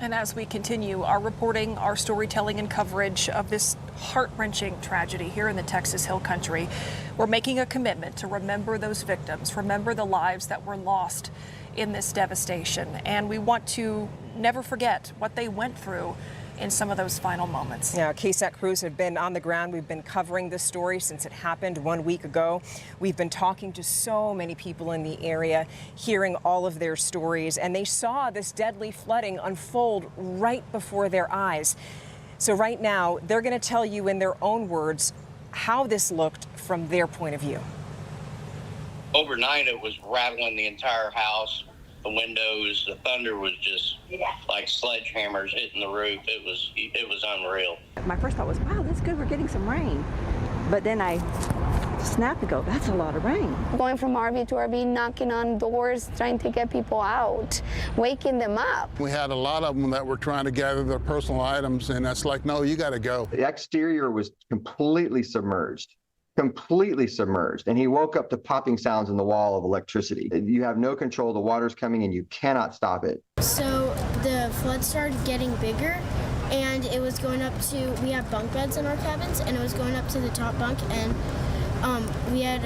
And as we continue our reporting, our storytelling and coverage of this heart-wrenching tragedy here in the Texas Hill Country, we're making a commitment to remember those victims, remember the lives that were lost in this devastation. And we want to never forget what they went through in some of those final moments. Yeah, KSAT crews have been on the ground. We've been covering this story since it happened 1 week ago. We've been talking to so many people in the area, hearing all of their stories, and they saw this deadly flooding unfold right before their eyes. So right now, they're going to tell you in their own words how this looked from their point of view. Overnight, it was rattling the entire house. The windows, the thunder was just like sledgehammers hitting the roof. It was unreal. My first thought was, wow, that's good, we're getting some rain. But then I snapped and go, that's a lot of rain. Going from RV to RV, knocking on doors, trying to get people out, waking them up. We had a lot of them that were trying to gather their personal items, and that's like, no, you got to go. The exterior was completely submerged. And he woke up to popping sounds in the wall of electricity. You have no control. The water's coming and you cannot stop it. So the flood started getting bigger, and it was going up to, we have bunk beds in our cabins, and it was going up to the top bunk, and we had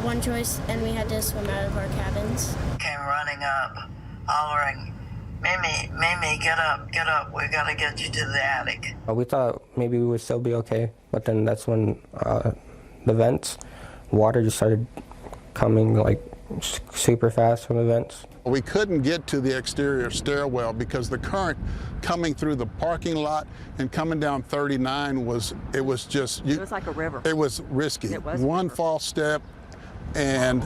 one choice, and we had to swim out of our cabins. Came running up, hollering, Mimi, get up, we gotta get you to the attic. We thought maybe we would still be okay, but then that's when the vents, water just started coming like super fast from the vents. We couldn't get to the exterior stairwell because the current coming through the parking lot and coming down 39 it was like a river. It was risky. It was one false step and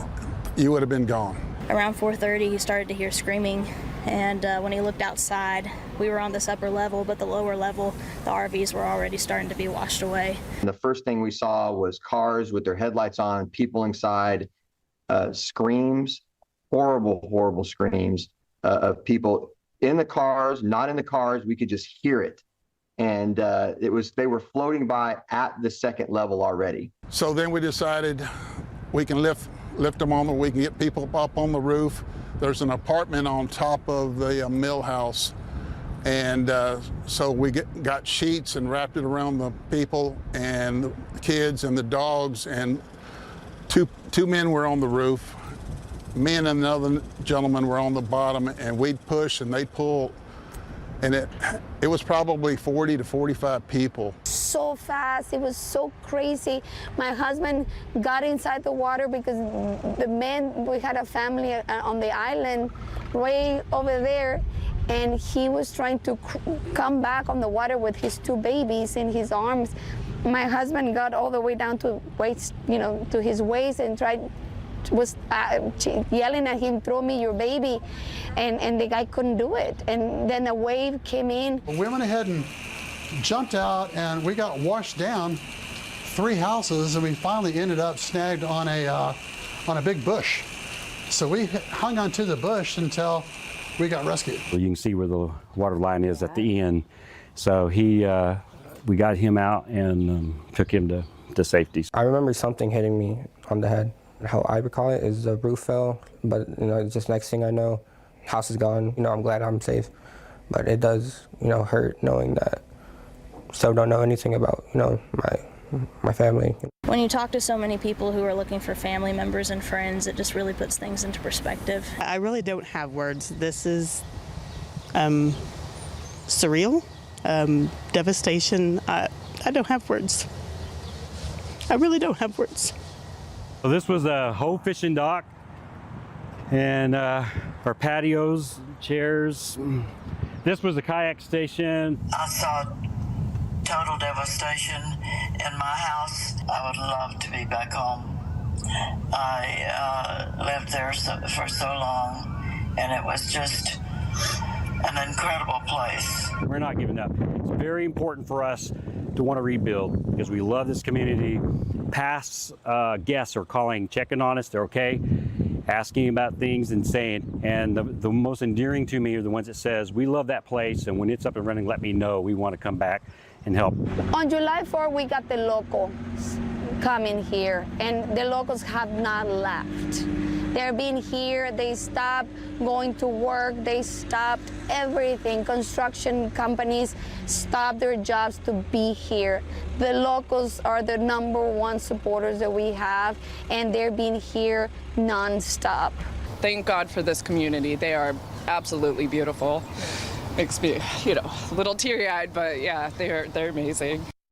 you would have been gone. Around 4:30, he started to hear screaming, and when he looked outside, we were on this upper level, but the lower level, the RVs were already starting to be washed away. And the first thing we saw was cars with their headlights on, people inside, screams, horrible screams of people in the cars, not in the cars. We could just hear it. And they were floating by at the second level already. So then we decided we can lift them on, we can get people up on the roof. There's an apartment on top of the mill house. And so we got sheets and wrapped it around the people and the kids and the dogs, and two men were on the roof. Me and another gentleman were on the bottom, and we'd push and they'd pull. And it was probably 40 to 45 people. So fast, it was so crazy. My husband got inside the water because we had a family on the island way over there, and he was trying to come back on the water with his two babies in his arms. My husband got all the way down to to his waist and was yelling at him, throw me your baby, and the guy couldn't do it. And then a wave came in. We went ahead and jumped out, and we got washed down 3 houses, and we finally ended up snagged on a big bush. So we hung onto the bush until we got rescued. You can see where the water line is at the end. So we got him out and took him to safety. I remember something hitting me on the head. How I recall it is the roof fell, but just next thing I know, house is gone. I'm glad I'm safe, but it does hurt knowing that still don't know anything about my family. When you talk to so many people who are looking for family members and friends, it just really puts things into perspective. I really don't have words. This is surreal, devastation. I don't have words. I really don't have words. So this was a whole fishing dock, and our patios, chairs. This was a kayak station. I saw total devastation in my house. I would love to be back home. I lived there for so long, and it was just an incredible place. We're not giving up. It's very important for us to want to rebuild because we love this community. Past guests are calling, checking on us, they're okay, asking about things and saying, and the most endearing to me are the ones that says, we love that place, and when it's up and running, let me know, we want to come back and help. On July 4th, we got the locals coming here, and the locals have not left. They're being here. They stopped going to work. They stopped everything. Construction companies stopped their jobs to be here. The locals are the #1 supporters that we have, and they're being here nonstop. Thank God for this community. They are absolutely beautiful. Makes me, a little teary-eyed, but yeah, they're amazing.